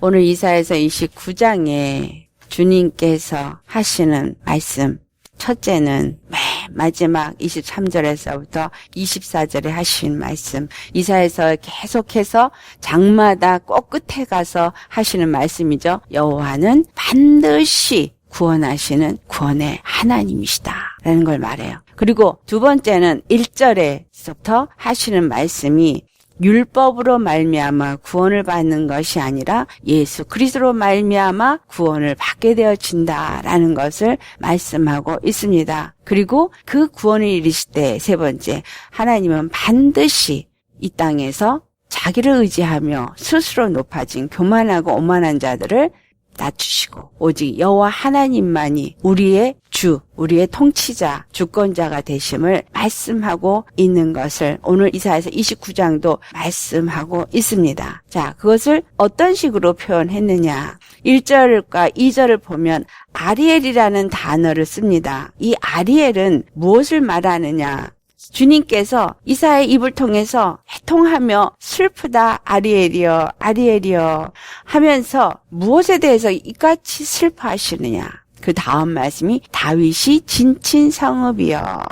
오늘 이사야서 29장에 주님께서 하시는 말씀, 첫째는 맨 마지막 23절에서부터 24절에 하신 말씀, 이사야서 계속해서 장마다 꼭 끝에 가서 하시는 말씀이죠. 여호와는 반드시 구원하시는 구원의 하나님이시다 라는 걸 말해요. 그리고 두 번째는 1절에서부터 하시는 말씀이 율법으로 말미암아 구원을 받는 것이 아니라 예수 그리스도로 말미암아 구원을 받게 되어진다라는 것을 말씀하고 있습니다. 그리고 그 구원을 이르실 때 세 번째, 하나님은 반드시 이 땅에서 자기를 의지하며 스스로 높아진 교만하고 오만한 자들을 낮추시고 오직 여호와 하나님만이 우리의 주, 우리의 통치자, 주권자가 되심을 말씀하고 있는 것을 오늘 이사야서 29장도 말씀하고 있습니다. 자, 그것을 어떤 식으로 표현했느냐. 1절과 2절을 보면 아리엘이라는 단어를 씁니다. 이 아리엘은 무엇을 말하느냐. 주님께서 이사야의 입을 통해서 해통하며 슬프다 아리엘이여 아리엘이여 하면서 무엇에 대해서 이같이 슬퍼하시느냐. 그 다음 말씀이 다윗이 진친 성읍이여.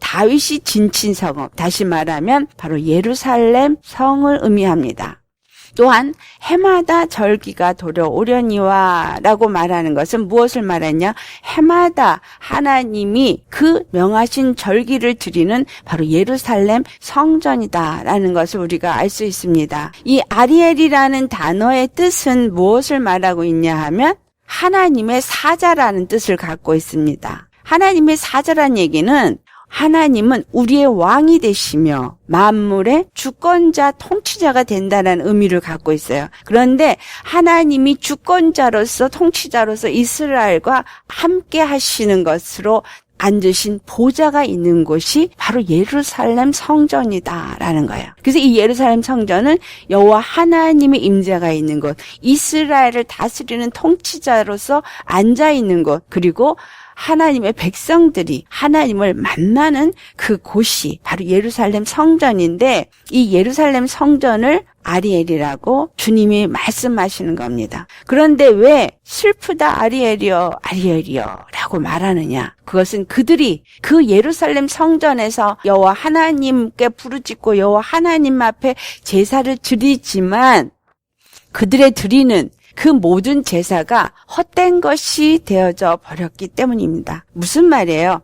다윗이 진친 성읍, 다시 말하면 바로 예루살렘 성을 의미합니다. 또한 해마다 절기가 돌아오려니와 라고 말하는 것은 무엇을 말하냐? 해마다 하나님이 그 명하신 절기를 드리는 바로 예루살렘 성전이다 라는 것을 우리가 알 수 있습니다. 이 아리엘이라는 단어의 뜻은 무엇을 말하고 있냐 하면 하나님의 사자라는 뜻을 갖고 있습니다. 하나님의 사자란 얘기는 하나님은 우리의 왕이 되시며 만물의 주권자, 통치자가 된다는 의미를 갖고 있어요. 그런데 하나님이 주권자로서 통치자로서 이스라엘과 함께 하시는 것으로 앉으신 보좌가 있는 곳이 바로 예루살렘 성전이다라는 거예요. 그래서 이 예루살렘 성전은 여호와 하나님의 임재가 있는 곳, 이스라엘을 다스리는 통치자로서 앉아 있는 곳, 그리고 하나님의 백성들이 하나님을 만나는 그 곳이 바로 예루살렘 성전인데 이 예루살렘 성전을 아리엘이라고 주님이 말씀하시는 겁니다. 그런데 왜 슬프다 아리엘이여 아리엘이여 라고 말하느냐. 그것은 그들이 그 예루살렘 성전에서 여호와 하나님께 부르짖고 여호와 하나님 앞에 제사를 드리지만 그들의 드리는 그 모든 제사가 헛된 것이 되어져 버렸기 때문입니다. 무슨 말이에요?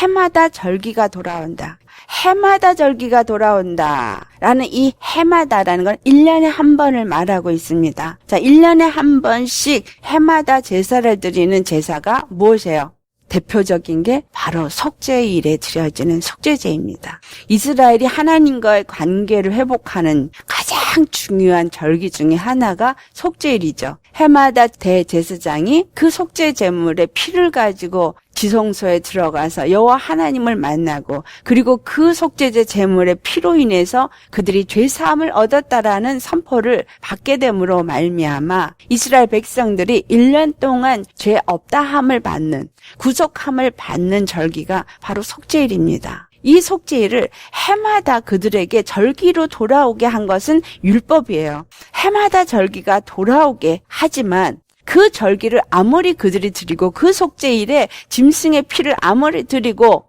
해마다 절기가 돌아온다. 해마다 절기가 돌아온다. 라는 이 해마다라는 건 1년에 한 번을 말하고 있습니다. 자, 1년에 한 번씩 해마다 제사를 드리는 제사가 무엇이에요? 대표적인 게 바로 속죄일에 드려지는 속죄제입니다. 이스라엘이 하나님과의 관계를 회복하는 가장 중요한 절기 중에 하나가 속죄일이죠. 해마다 대제사장이 그 속죄 제물의 피를 가지고 지성소에 들어가서 여호와 하나님을 만나고 그리고 그 속죄제 제물의 피로 인해서 그들이 죄 사함을 얻었다라는 선포를 받게 됨으로 말미암아 이스라엘 백성들이 1년 동안 죄 없다함을 받는 구속함을 받는 절기가 바로 속죄일입니다. 이 속죄일을 해마다 그들에게 절기로 돌아오게 한 것은 율법이에요. 해마다 절기가 돌아오게 하지만 그 절기를 아무리 그들이 드리고 그 속죄일에 짐승의 피를 아무리 드리고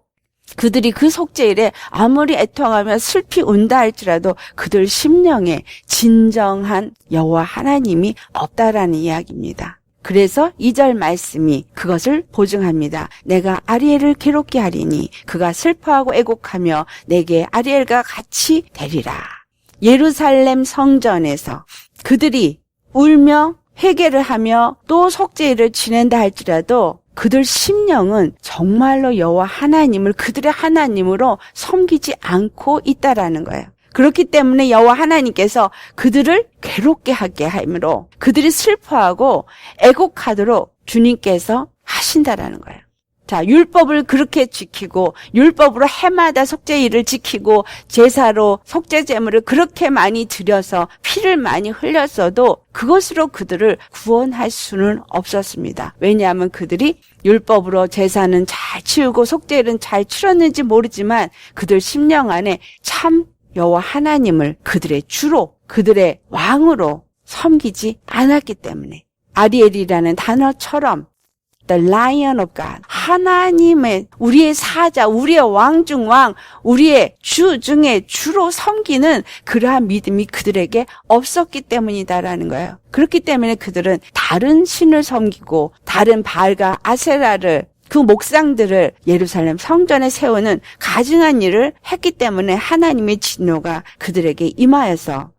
그들이 그 속죄일에 아무리 애통하며 슬피 운다 할지라도 그들 심령에 진정한 여호와 하나님이 없다라는 이야기입니다. 그래서 2절 말씀이 그것을 보증합니다. 내가 아리엘을 괴롭게 하리니 그가 슬퍼하고 애곡하며 내게 아리엘과 같이 되리라. 예루살렘 성전에서 그들이 울며 회개를 하며 또 속죄일을 지낸다 할지라도 그들 심령은 정말로 여호와 하나님을 그들의 하나님으로 섬기지 않고 있다라는 거예요. 그렇기 때문에 여호와 하나님께서 그들을 괴롭게 하게 함으로 그들이 슬퍼하고 애곡하도록 주님께서 하신다라는 거예요. 자, 율법을 그렇게 지키고 율법으로 해마다 속죄일을 지키고 제사로 속죄 제물을 그렇게 많이 드려서 피를 많이 흘렸어도 그것으로 그들을 구원할 수는 없었습니다. 왜냐하면 그들이 율법으로 제사는 잘 치우고 속죄일은 잘 치렀는지 모르지만 그들 심령 안에 참 여호와 하나님을 그들의 주로 그들의 왕으로 섬기지 않았기 때문에 아리엘이라는 단어처럼 The Lion of God, 하나님의 우리의 사자, 우리의 왕 중 왕, 우리의 주 중에 주로 섬기는 그러한 믿음이 그들에게 없었기 때문이다라는 거예요. 그렇기 때문에 그들은 다른 신을 섬기고 다른 바알과 아세라를 그 목상들을 예루살렘 성전에 세우는 가증한 일을 했기 때문에 하나님의 진노가 그들에게 임하여서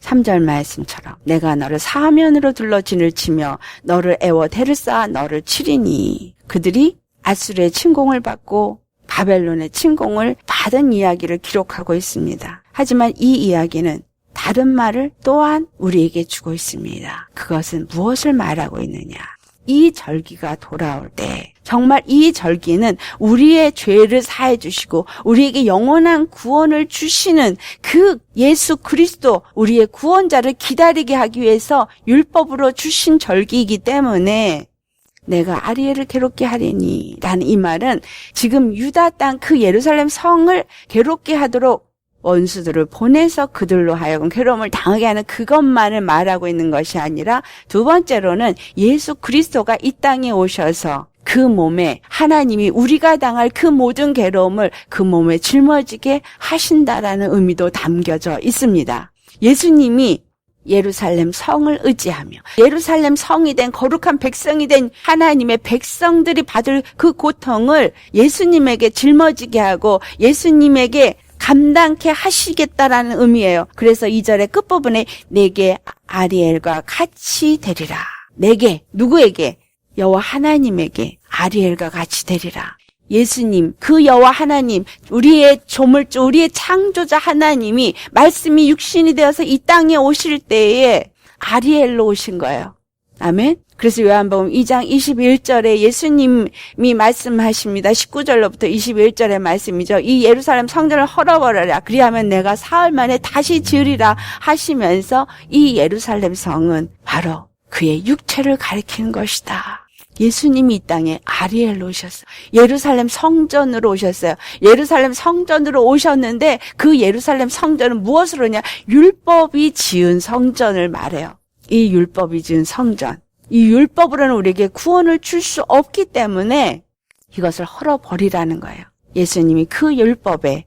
3절 말씀처럼 내가 너를 사면으로 둘러 진을 치며 너를 애워 대를 쌓아 너를 치리니 그들이 아수르의 침공을 받고 바벨론의 침공을 받은 이야기를 기록하고 있습니다. 하지만 이 이야기는 다른 말을 또한 우리에게 주고 있습니다. 그것은 무엇을 말하고 있느냐? 이 절기가 돌아올 때 정말 이 절기는 우리의 죄를 사해 주시고 우리에게 영원한 구원을 주시는 그 예수 그리스도 우리의 구원자를 기다리게 하기 위해서 율법으로 주신 절기이기 때문에 내가 아리엘을 괴롭게 하리니 라는 이 말은 지금 유다 땅 그 예루살렘 성을 괴롭게 하도록 원수들을 보내서 그들로 하여금 괴로움을 당하게 하는 그것만을 말하고 있는 것이 아니라 두 번째로는 예수 그리스도가 이 땅에 오셔서 그 몸에 하나님이 우리가 당할 그 모든 괴로움을 그 몸에 짊어지게 하신다라는 의미도 담겨져 있습니다. 예수님이 예루살렘 성을 의지하며 예루살렘 성이 된 거룩한 백성이 된 하나님의 백성들이 받을 그 고통을 예수님에게 짊어지게 하고 예수님에게 감당케 하시겠다라는 의미예요. 그래서 2절의 끝부분에 내게 아리엘과 같이 되리라. 내게, 누구에게? 여호와 하나님에게 아리엘과 같이 되리라. 예수님, 그 여호와 하나님, 우리의 조물주, 우리의 창조자 하나님이 말씀이 육신이 되어서 이 땅에 오실 때에 아리엘로 오신 거예요. 아멘. 그래서 요한복음 2장 21절에 예수님이 말씀하십니다. 19절로부터 21절의 말씀이죠. 이 예루살렘 성전을 헐어버려라. 그리하면 내가 사흘 만에 다시 지으리라 하시면서 이 예루살렘 성은 바로 그의 육체를 가리키는 것이다. 예수님이 이 땅에 아리엘로 오셨어요. 예루살렘 성전으로 오셨어요. 예루살렘 성전으로 오셨는데 그 예루살렘 성전은 무엇으로 오냐? 율법이 지은 성전을 말해요. 이 율법이 지은 성전. 이 율법으로는 우리에게 구원을 줄 수 없기 때문에 이것을 헐어버리라는 거예요. 예수님이 그 율법의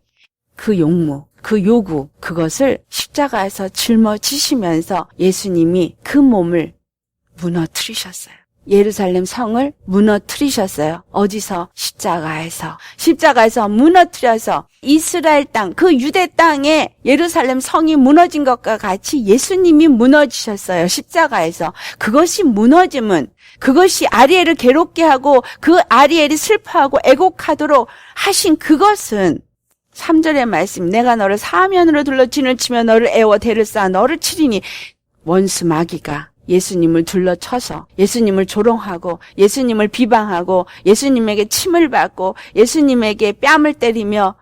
그 용무, 그 요구, 그것을 십자가에서 짊어지시면서 예수님이 그 몸을 무너뜨리셨어요. 예루살렘 성을 무너뜨리셨어요. 어디서? 십자가에서 무너뜨려서 이스라엘 땅, 그 유대 땅에 예루살렘 성이 무너진 것과 같이 예수님이 무너지셨어요. 십자가에서. 그것이 무너짐은, 그것이 아리엘을 괴롭게 하고 그 아리엘이 슬퍼하고 애곡하도록 하신 그것은 3절의 말씀, 내가 너를 사면으로 둘러 진을 치며 너를 애워 대를 쌓아 너를 치리니 원수 마귀가 예수님을 둘러쳐서 예수님을 조롱하고 예수님을 비방하고 예수님에게 침을 받고 예수님에게 뺨을 때리며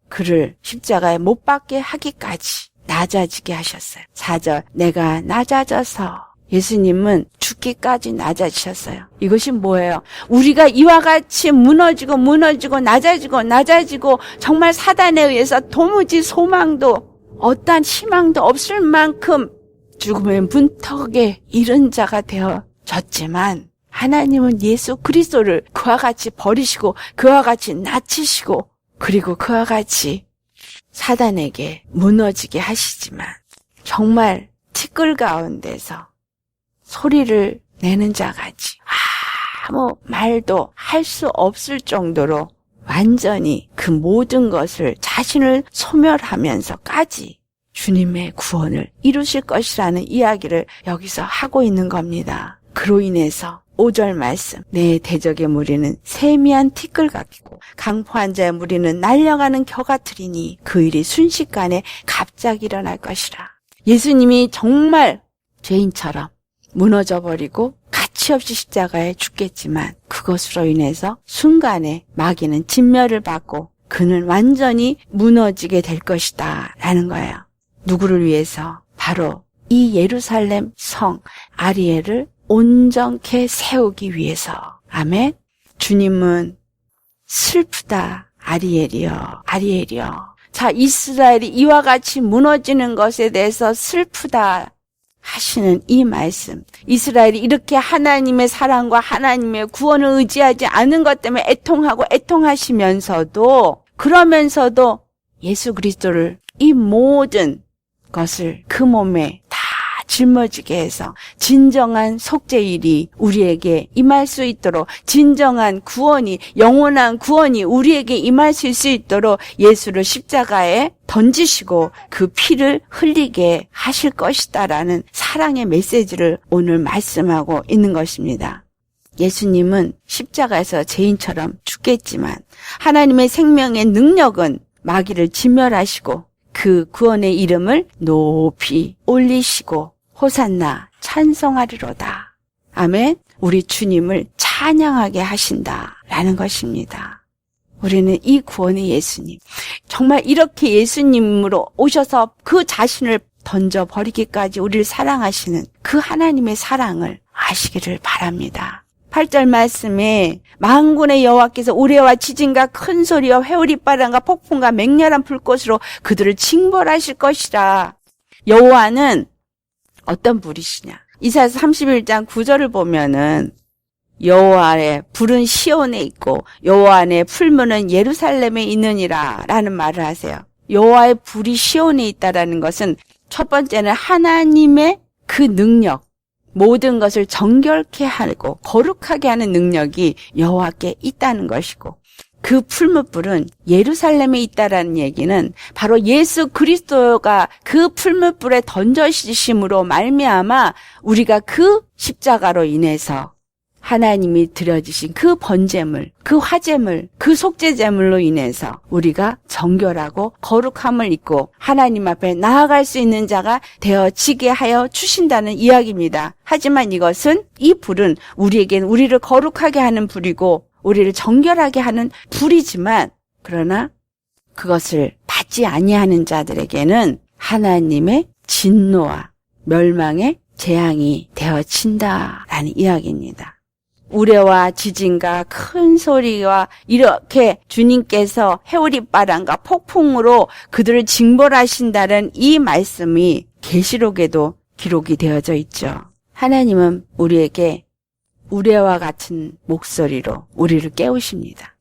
그를 십자가에 못 박게 하기까지 낮아지게 하셨어요. 4절 내가 낮아져서 예수님은 죽기까지 낮아지셨어요. 이것이 뭐예요? 우리가 이와 같이 무너지고 낮아지고 정말 사단에 의해서 도무지 소망도 어떠한 희망도 없을 만큼 죽음의 문턱에 이른 자가 되어졌지만 하나님은 예수 그리스도를 그와 같이 버리시고 그와 같이 낮추시고 그리고 그와 같이 사단에게 무너지게 하시지만 정말 티끌 가운데서 소리를 내는 자같이 아무 말도 할 수 없을 정도로 완전히 그 모든 것을 자신을 소멸하면서까지 주님의 구원을 이루실 것이라는 이야기를 여기서 하고 있는 겁니다. 그로 인해서 5절 말씀, 내 대적의 무리는 세미한 티끌 같고 강포한 자의 무리는 날려가는 겨 같으리니 그 일이 순식간에 갑자기 일어날 것이라. 예수님이 정말 죄인처럼 무너져버리고 가치없이 십자가에 죽겠지만 그것으로 인해서 순간에 마귀는 진멸을 받고 그는 완전히 무너지게 될 것이다 라는 거예요. 누구를 위해서? 바로 이 예루살렘 성 아리엘을 온전케 세우기 위해서. 아멘. 주님은 슬프다 아리엘이여. 자, 이스라엘이 이와 같이 무너지는 것에 대해서 슬프다. 하시는 이 말씀, 이스라엘이 이렇게 하나님의 사랑과 하나님의 구원을 의지하지 않은 것 때문에 애통하고 애통하시면서도, 그러면서도 예수 그리스도를, 이 모든 것을 그 몸에 다 짊어지게 해서 진정한 속죄일이 우리에게 임할 수 있도록, 진정한 구원이, 영원한 구원이 우리에게 임할 수 있도록 예수를 십자가에 던지시고 그 피를 흘리게 하실 것이다라는 사랑의 메시지를 오늘 말씀하고 있는 것입니다. 예수님은 십자가에서 죄인처럼 죽겠지만 하나님의 생명의 능력은 마귀를 진멸하시고 그 구원의 이름을 높이 올리시고 호산나 찬송하리로다. 아멘. 우리 주님을 찬양하게 하신다라는 것입니다. 우리는 이 구원의 예수님, 정말 이렇게 예수님으로 오셔서 그 자신을 던져버리기까지 우리를 사랑하시는 그 하나님의 사랑을 아시기를 바랍니다. 8절 말씀에 만군의 여호와께서 우레와 지진과 큰 소리와 회오리바람과 폭풍과 맹렬한 불꽃으로 그들을 징벌하실 것이라. 여호와는 어떤 분이시냐? 이사야서 31장 9절을 보면은 여호와의 불은 시온에 있고 여호와의 풀무는 예루살렘에 있느니라 라는 말을 하세요. 여호와의 불이 시온에 있다라는 것은 첫 번째는 하나님의 그 능력, 모든 것을 정결케 하고 거룩하게 하는 능력이 여호와께 있다는 것이고, 그 풀무불은 예루살렘에 있다라는 얘기는 바로 예수 그리스도가 그 풀무불에 던져지심으로 말미암아 우리가 그 십자가로 인해서 하나님이 드려주신 그 번제물, 그 화제물, 그 속죄제물로 인해서 우리가 정결하고 거룩함을 입고 하나님 앞에 나아갈 수 있는 자가 되어지게 하여 주신다는 이야기입니다. 하지만 이것은, 이 불은 우리에겐 우리를 거룩하게 하는 불이고 우리를 정결하게 하는 불이지만, 그러나 그것을 받지 아니하는 자들에게는 하나님의 진노와 멸망의 재앙이 되어진다라는 이야기입니다. 우레와 지진과 큰 소리와 이렇게 주님께서 회오리바람과 폭풍으로 그들을 징벌하신다는 이 말씀이 계시록에도 기록이 되어져 있죠. 하나님은 우리에게 우레와 같은 목소리로 우리를 깨우십니다.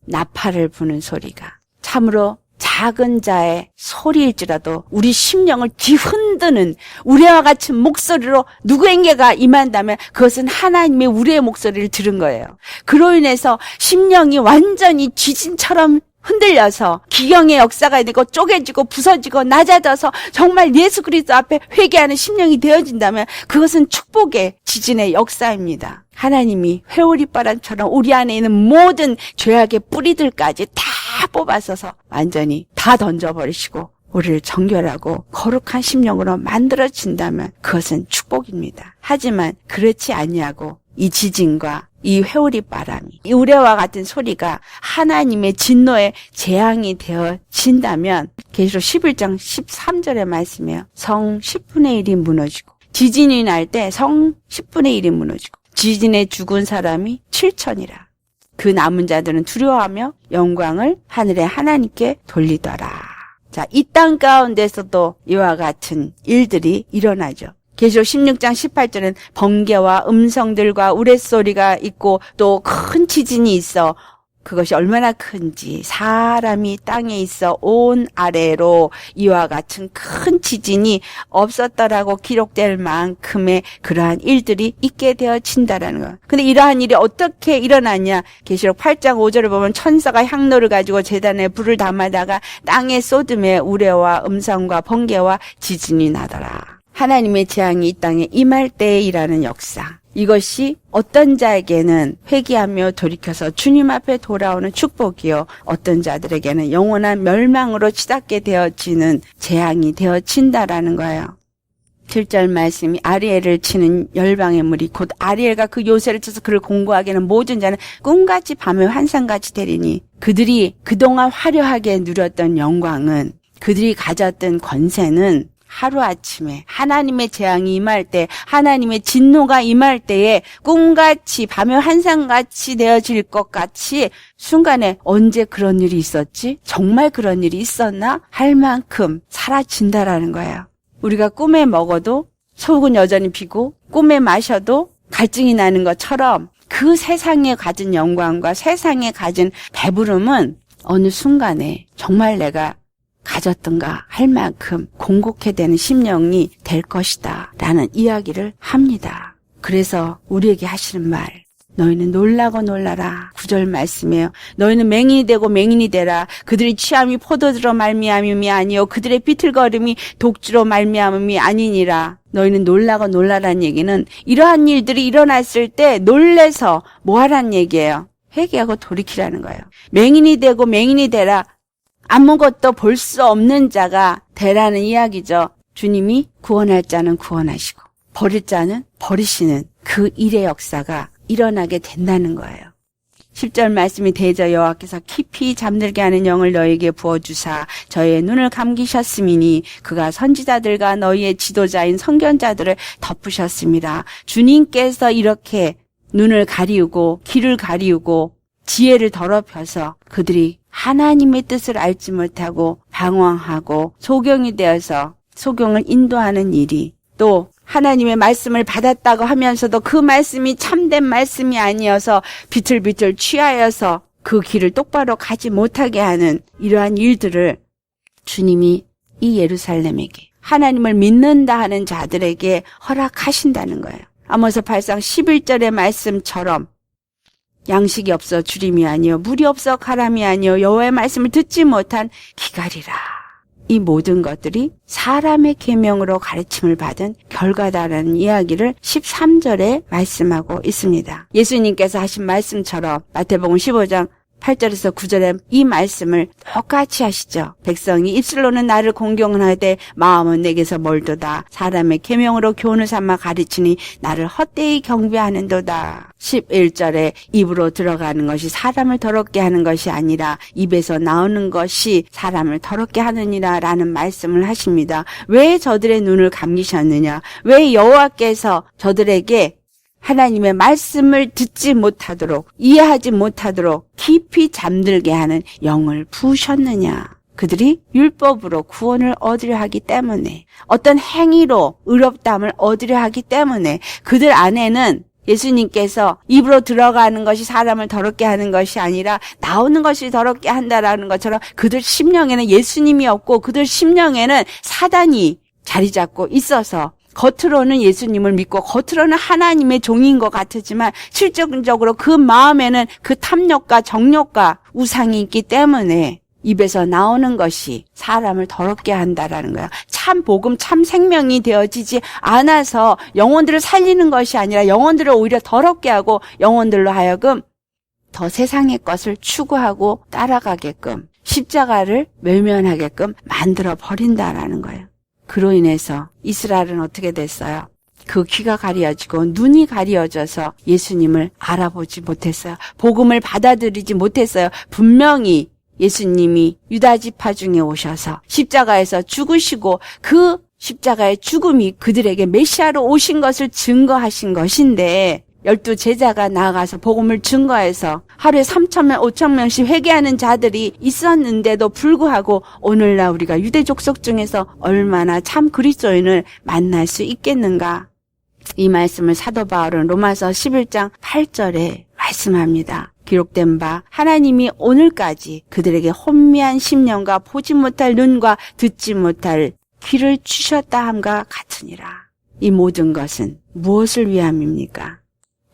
나팔을 부는 소리가 참으로 작은 자의 소리일지라도 우리 심령을 뒤흔드는 우레와 같은 목소리로 누구에게가 임한다면 그것은 하나님의 우리의 목소리를 들은 거예요. 그로 인해서 심령이 완전히 지진처럼 흔들려서 기경의 역사가 되고 쪼개지고 부서지고 낮아져서 정말 예수 그리스도 앞에 회개하는 심령이 되어진다면 그것은 축복의 지진의 역사입니다. 하나님이 회오리바람처럼 우리 안에 있는 모든 죄악의 뿌리들까지 다 뽑아서서 완전히 다 던져버리시고 우리를 정결하고 거룩한 심령으로 만들어진다면 그것은 축복입니다. 하지만 그렇지 아니하고 이 지진과 이 회오리바람이, 이 우레와 같은 소리가 하나님의 진노의 재앙이 되어진다면 계시록 11장 13절의 말씀이에요. 성 10분의 1이 무너지고, 지진이 날 때 성 10분의 1이 무너지고 지진에 죽은 사람이 7천이라. 그 남은 자들은 두려워하며 영광을 하늘의 하나님께 돌리더라. 자, 이 땅 가운데서도 이와 같은 일들이 일어나죠. 계시록 16장 18절은 번개와 음성들과 우레소리가 있고 또 큰 지진이 있어. 그것이 얼마나 큰지 사람이 땅에 있어 온 아래로 이와 같은 큰 지진이 없었더라고 기록될 만큼의 그러한 일들이 있게 되어진다라는 거예요. 근데 이러한 일이 어떻게 일어났냐? 계시록 8장 5절을 보면 천사가 향로를 가지고 제단에 불을 담아다가 땅에 쏟음에 우레와 음성과 번개와 지진이 나더라. 하나님의 재앙이 이 땅에 임할 때이라는 역사. 이것이 어떤 자에게는 회개하며 돌이켜서 주님 앞에 돌아오는 축복이요, 어떤 자들에게는 영원한 멸망으로 치닫게 되어지는 재앙이 되어진다라는 거예요. 7절 말씀이 아리엘을 치는 열방의 무리 곧 아리엘과 그 요새를 쳐서 그를 공고하게 하는 모든 자는 꿈같이 밤의 환상같이 되리니, 그들이 그동안 화려하게 누렸던 영광은, 그들이 가졌던 권세는 하루아침에 하나님의 재앙이 임할 때, 하나님의 진노가 임할 때에 꿈같이 밤의 환상같이 되어질 것 같이 순간에 언제 그런 일이 있었지? 정말 그런 일이 있었나? 할 만큼 사라진다라는 거예요. 우리가 꿈에 먹어도 속은 여전히 비고 꿈에 마셔도 갈증이 나는 것처럼 그 세상에 가진 영광과 세상에 가진 배부름은 어느 순간에 정말 내가 가졌던가 할 만큼 공곡해 되는 심령이 될 것이다 라는 이야기를 합니다. 그래서 우리에게 하시는 말, 너희는 놀라고 놀라라. 9절 말씀이에요. 너희는 맹인이 되고 맹인이 되라. 그들의 취함이 포도주로 말미암음이 아니요 그들의 비틀거림이 독주로 말미암음이 아니니라. 너희는 놀라고 놀라라는 얘기는 이러한 일들이 일어났을 때 놀래서 뭐하라는 얘기예요? 회개하고 돌이키라는 거예요. 맹인이 되고 맹인이 되라. 아무것도 볼 수 없는 자가 되라는 이야기죠. 주님이 구원할 자는 구원하시고 버릴 자는 버리시는 그 일의 역사가 일어나게 된다는 거예요. 10절 말씀이 대저 여호와께서 깊이 잠들게 하는 영을 너희에게 부어주사 저희의 눈을 감기셨음이니 그가 선지자들과 너희의 지도자인 선견자들을 덮으셨습니다. 주님께서 이렇게 눈을 가리우고 귀를 가리우고 지혜를 더럽혀서 그들이 하나님의 뜻을 알지 못하고 방황하고 소경이 되어서 소경을 인도하는 일이 또 하나님의 말씀을 받았다고 하면서도 그 말씀이 참된 말씀이 아니어서 비틀비틀 취하여서 그 길을 똑바로 가지 못하게 하는 이러한 일들을 주님이 이 예루살렘에게 하나님을 믿는다 하는 자들에게 허락하신다는 거예요. 아모스 8장 11절의 말씀처럼 양식이 없어 주림이 아니요 물이 없어 가람이 아니요 여호와의 말씀을 듣지 못한 기갈이라. 이 모든 것들이 사람의 계명으로 가르침을 받은 결과다라는 이야기를 13절에 말씀하고 있습니다. 예수님께서 하신 말씀처럼 마태복음 15장 8절에서 9절에 이 말씀을 똑같이 하시죠. 백성이 입술로는 나를 공경하되 마음은 내게서 멀도다. 사람의 계명으로 교훈을 삼아 가르치니 나를 헛되이 경배하는도다. 11절에 입으로 들어가는 것이 사람을 더럽게 하는 것이 아니라 입에서 나오는 것이 사람을 더럽게 하느니라 라는 말씀을 하십니다. 왜 저들의 눈을 감기셨느냐? 왜 여호와께서 저들에게 하나님의 말씀을 듣지 못하도록 이해하지 못하도록 깊이 잠들게 하는 영을 부으셨느냐. 그들이 율법으로 구원을 얻으려 하기 때문에 어떤 행위로 의롭다함을 얻으려 하기 때문에 그들 안에는 예수님께서 입으로 들어가는 것이 사람을 더럽게 하는 것이 아니라 나오는 것이 더럽게 한다라는 것처럼 그들 심령에는 예수님이 없고 그들 심령에는 사단이 자리 잡고 있어서 겉으로는 예수님을 믿고 겉으로는 하나님의 종인 것 같지만 실질적으로 그 마음에는 그 탐욕과 정욕과 우상이 있기 때문에 입에서 나오는 것이 사람을 더럽게 한다라는 거야. 참 복음, 참 생명이 되어지지 않아서 영혼들을 살리는 것이 아니라 영혼들을 오히려 더럽게 하고 영혼들로 하여금 더 세상의 것을 추구하고 따라가게끔 십자가를 외면하게끔 만들어 버린다라는 거예요. 그로 인해서 이스라엘은 어떻게 됐어요? 그 귀가 가려지고 눈이 가려져서 예수님을 알아보지 못했어요. 복음을 받아들이지 못했어요. 분명히 예수님이 유다 지파 중에 오셔서 십자가에서 죽으시고 그 십자가의 죽음이 그들에게 메시아로 오신 것을 증거하신 것인데 12 제자가 나아가서 복음을 증거해서 하루에 3,000명, 5,000명씩 회개하는 자들이 있었는데도 불구하고 오늘날 우리가 유대 족속 중에서 얼마나 참 그리스도인을 만날 수 있겠는가? 이 말씀을 사도 바울은 로마서 11장 8절에 말씀합니다. 기록된 바 하나님이 오늘까지 그들에게 혼미한 심령과 보지 못할 눈과 듣지 못할 귀를 주셨다 함과 같으니라. 이 모든 것은 무엇을 위함입니까?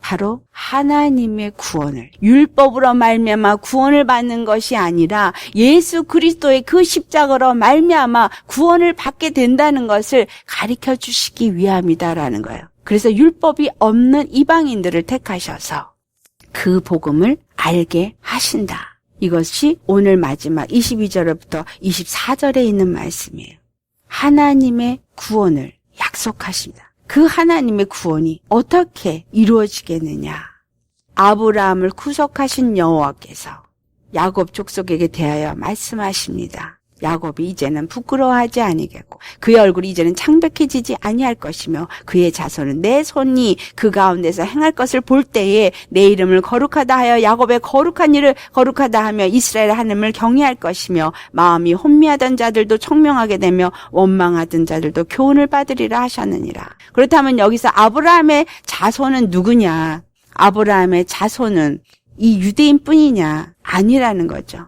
바로 하나님의 구원을 율법으로 말미암아 구원을 받는 것이 아니라 예수 그리스도의 그 십자가로 말미암아 구원을 받게 된다는 것을 가르쳐 주시기 위함이다라는 거예요. 그래서 율법이 없는 이방인들을 택하셔서 그 복음을 알게 하신다. 이것이 오늘 마지막 22절부터 24절에 있는 말씀이에요. 하나님의 구원을 약속하십니다. 그 하나님의 구원이 어떻게 이루어지겠느냐? 아브라함을 구속하신 여호와께서 야곱 족속에게 대하여 말씀하십니다. 야곱이 이제는 부끄러워하지 아니겠고 그의 얼굴이 이제는 창백해지지 아니할 것이며 그의 자손은 내 손이 그 가운데서 행할 것을 볼 때에 내 이름을 거룩하다 하여 야곱의 거룩한 일을 거룩하다 하며 이스라엘 하나님을 경외할 것이며 마음이 혼미하던 자들도 청명하게 되며 원망하던 자들도 교훈을 받으리라 하셨느니라. 그렇다면 여기서 아브라함의 자손은 누구냐? 아브라함의 자손은 이 유대인뿐이냐? 아니라는 거죠.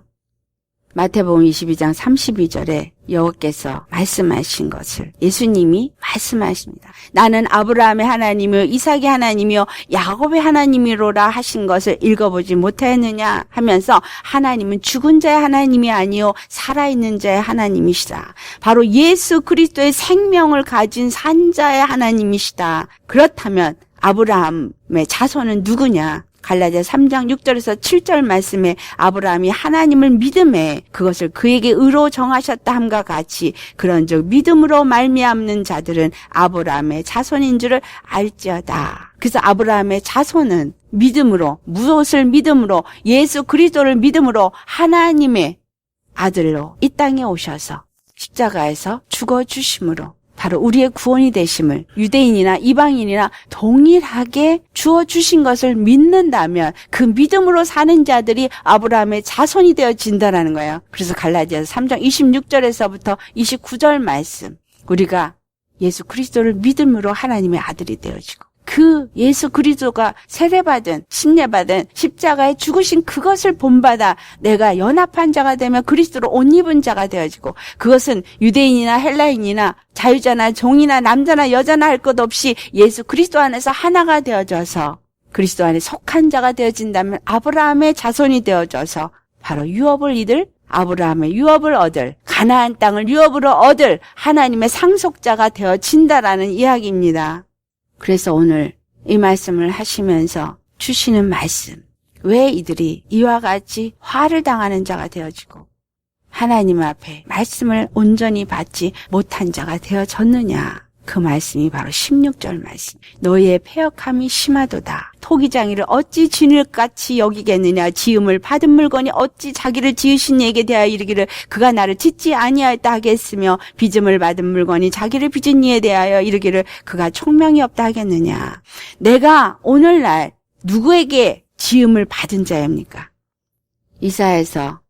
마태복음 22장 32절에 여호와께서 말씀하신 것을 예수님이 말씀하십니다. 나는 아브라함의 하나님이요 이삭의 하나님이요 야곱의 하나님이로라 하신 것을 읽어보지 못하였느냐 하면서 하나님은 죽은 자의 하나님이 아니요 살아있는 자의 하나님이시다. 바로 예수 그리스도의 생명을 가진 산자의 하나님이시다. 그렇다면 아브라함의 자손은 누구냐? 갈라디아 3장 6절에서 7절 말씀에 아브라함이 하나님을 믿음에 그것을 그에게 의로 정하셨다 함과 같이 그런즉 믿음으로 말미암는 자들은 아브라함의 자손인 줄을 알지어다. 그래서 아브라함의 자손은 믿음으로, 무엇을 믿음으로, 예수 그리스도를 믿음으로 하나님의 아들로 이 땅에 오셔서 십자가에서 죽어주심으로 바로 우리의 구원이 되심을 유대인이나 이방인이나 동일하게 주어주신 것을 믿는다면 그 믿음으로 사는 자들이 아브라함의 자손이 되어진다는 거예요. 그래서 갈라디아서 3장 26절에서부터 29절 말씀, 우리가 예수 그리스도를 믿음으로 하나님의 아들이 되어지고 그 예수 그리스도가 세례받은 침례받은 십자가에 죽으신 그것을 본받아 내가 연합한 자가 되며 그리스도로 옷 입은 자가 되어지고 그것은 유대인이나 헬라인이나 자유자나 종이나 남자나 여자나 할 것 없이 예수 그리스도 안에서 하나가 되어져서 그리스도 안에 속한 자가 되어진다면 아브라함의 자손이 되어져서 바로 유업을 이들 아브라함의 유업을 얻을 가나안 땅을 유업으로 얻을 하나님의 상속자가 되어진다라는 이야기입니다. 그래서 오늘 이 말씀을 하시면서 주시는 말씀, 왜 이들이 이와 같이 화를 당하는 자가 되어지고 하나님 앞에 말씀을 온전히 받지 못한 자가 되어졌느냐? 그 말씀이 바로 16절 말씀. 너희의 패역함이 심하도다. 토기장이를 어찌 진을같이 여기겠느냐. 지음을 받은 물건이 어찌 자기를 지으신 이에게 대하여 이르기를 그가 나를 짓지 아니하였다 하겠으며 빚음을 받은 물건이 자기를 빚은 이에 대하여 이르기를 그가 총명이 없다 하겠느냐. 내가 오늘날 누구에게 지음을 받은 자입니까? 이사야서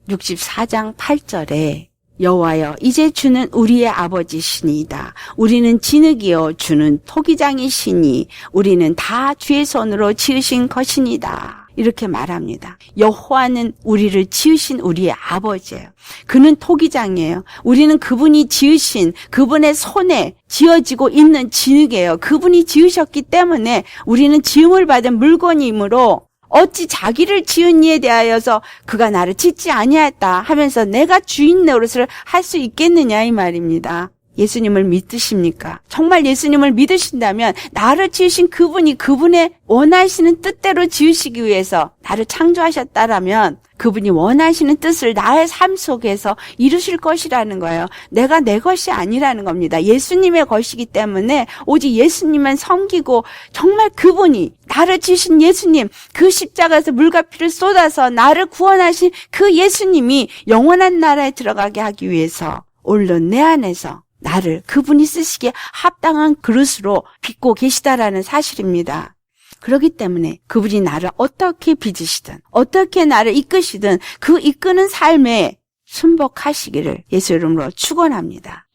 64장 8절에 여호와여 이제 주는 우리의 아버지시니이다. 우리는 진흙이요 주는 토기장이시니 우리는 다 주의 손으로 지으신 것이니다. 이렇게 말합니다. 여호와는 우리를 지으신 우리의 아버지예요. 그는 토기장이에요. 우리는 그분이 지으신 그분의 손에 지어지고 있는 진흙이에요. 그분이 지으셨기 때문에 우리는 지음을 받은 물건이므로 어찌 자기를 지은 이에 대하여서 그가 나를 짓지 아니하였다 하면서 내가 주인 노릇을 할 수 있겠느냐 이 말입니다. 예수님을 믿으십니까? 정말 예수님을 믿으신다면 나를 지으신 그분이 그분의 원하시는 뜻대로 지으시기 위해서 나를 창조하셨다라면 그분이 원하시는 뜻을 나의 삶 속에서 이루실 것이라는 거예요. 내가 내 것이 아니라는 겁니다. 예수님의 것이기 때문에 오직 예수님만 섬기고 정말 그분이 나를 지으신 예수님, 그 십자가에서 물과 피를 쏟아서 나를 구원하신 그 예수님이 영원한 나라에 들어가게 하기 위해서 얼른 내 안에서 나를 그분이 쓰시기에 합당한 그릇으로 빚고 계시다라는 사실입니다. 그렇기 때문에 그분이 나를 어떻게 빚으시든 어떻게 나를 이끄시든 그 이끄는 삶에 순복하시기를 예수 이름으로 축원합니다.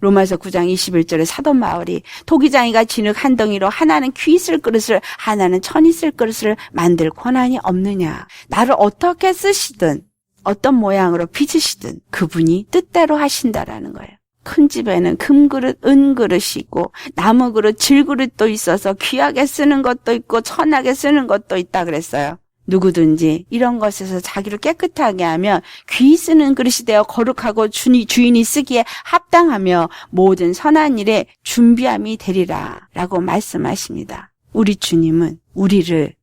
로마서 9장 21절에 사도 바울이 토기장이가 진흙 한 덩이로 하나는 귀 있을 그릇을 하나는 천 있을 그릇을 만들 권한이 없느냐. 나를 어떻게 쓰시든 어떤 모양으로 빚으시든 그분이 뜻대로 하신다라는 거예요. 큰 집에는 금그릇, 은그릇이 있고 나무 그릇, 질그릇도 있어서 귀하게 쓰는 것도 있고 천하게 쓰는 것도 있다 그랬어요. 누구든지 이런 것에서 자기를 깨끗하게 하면 귀 쓰는 그릇이 되어 거룩하고 주인이 쓰기에 합당하며 모든 선한 일에 준비함이 되리라 라고 말씀하십니다. 우리 주님은 우리를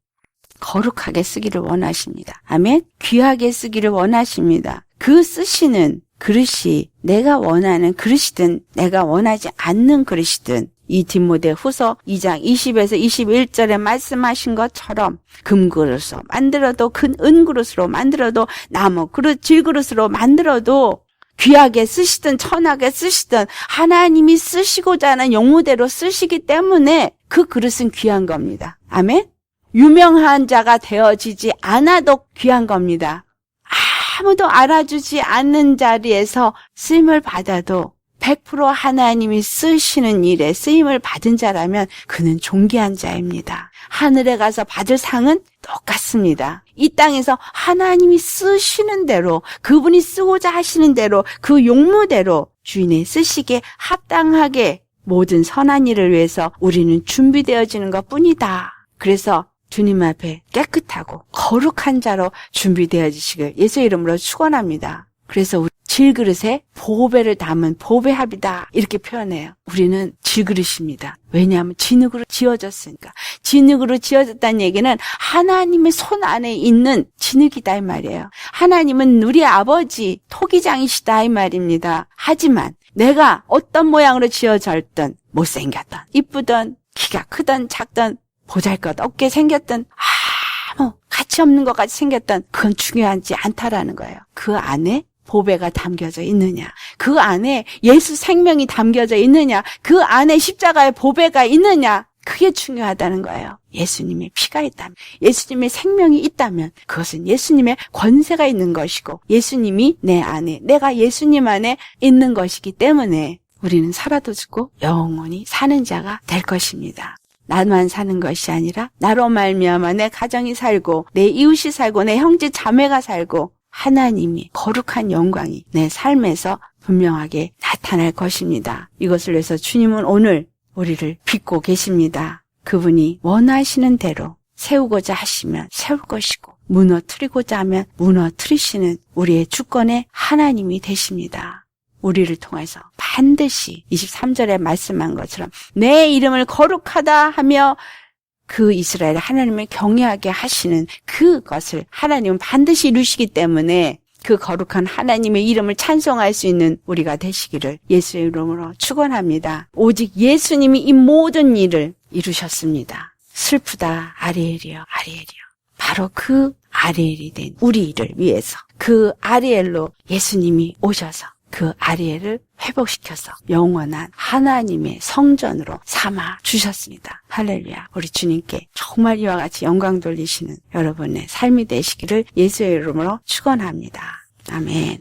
거룩하게 쓰기를 원하십니다. 아멘. 귀하게 쓰기를 원하십니다. 그 쓰시는 그릇이 내가 원하는 그릇이든 내가 원하지 않는 그릇이든 이 디모데 후서 2장 20에서 21절에 말씀하신 것처럼 금그릇으로 만들어도 큰 은그릇으로 만들어도 나무 그릇 질그릇으로 만들어도 귀하게 쓰시든 천하게 쓰시든 하나님이 쓰시고자 하는 용무대로 쓰시기 때문에 그 그릇은 귀한 겁니다. 아멘? 유명한 자가 되어지지 않아도 귀한 겁니다. 아무도 알아주지 않는 자리에서 쓰임을 받아도 100% 하나님이 쓰시는 일에 쓰임을 받은 자라면 그는 존귀한 자입니다. 하늘에 가서 받을 상은 똑같습니다. 이 땅에서 하나님이 쓰시는 대로, 그분이 쓰고자 하시는 대로, 그 용무대로 주인의 쓰시기에 합당하게 모든 선한 일을 위해서 우리는 준비되어지는 것뿐이다. 그래서 주님 앞에 깨끗하고 거룩한 자로 준비되어지시길 예수의 이름으로 축원합니다. 그래서 우리 질그릇에 보배를 담은 보배합이다 이렇게 표현해요. 우리는 질그릇입니다. 왜냐하면 진흙으로 지어졌으니까. 진흙으로 지어졌다는 얘기는 하나님의 손 안에 있는 진흙이다 이 말이에요. 하나님은 우리 아버지 토기장이시다 이 말입니다. 하지만 내가 어떤 모양으로 지어졌든 못생겼든 이쁘든 키가 크든 작든 보잘것없게 생겼든 아무 가치 없는 것 같이 생겼든 그건 중요하지 않다라는 거예요. 그 안에 보배가 담겨져 있느냐, 그 안에 예수 생명이 담겨져 있느냐, 그 안에 십자가의 보배가 있느냐, 그게 중요하다는 거예요. 예수님의 피가 있다면, 예수님의 생명이 있다면 그것은 예수님의 권세가 있는 것이고 예수님이 내 안에, 내가 예수님 안에 있는 것이기 때문에 우리는 살아도 죽고 영원히 사는 자가 될 것입니다. 나만 사는 것이 아니라 나로 말미암아 내 가정이 살고 내 이웃이 살고 내 형제 자매가 살고 하나님이 거룩한 영광이 내 삶에서 분명하게 나타날 것입니다. 이것을 위해서 주님은 오늘 우리를 빚고 계십니다. 그분이 원하시는 대로 세우고자 하시면 세울 것이고 무너뜨리고자 하면 무너뜨리시는 우리의 주권의 하나님이 되십니다. 우리를 통해서 반드시 23절에 말씀한 것처럼 내 이름을 거룩하다 하며 그 이스라엘 하나님을 경외하게 하시는 그것을 하나님은 반드시 이루시기 때문에 그 거룩한 하나님의 이름을 찬송할 수 있는 우리가 되시기를 예수의 이름으로 축원합니다. 오직 예수님이 이 모든 일을 이루셨습니다. 슬프다 아리엘이여 아리엘이여. 바로 그 아리엘이 된 우리를 위해서 그 아리엘로 예수님이 오셔서 그 아리엘을 회복시켜서 영원한 하나님의 성전으로 삼아 주셨습니다. 할렐루야. 우리 주님께 정말 이와 같이 영광 돌리시는 여러분의 삶이 되시기를 예수의 이름으로 축원합니다. 아멘.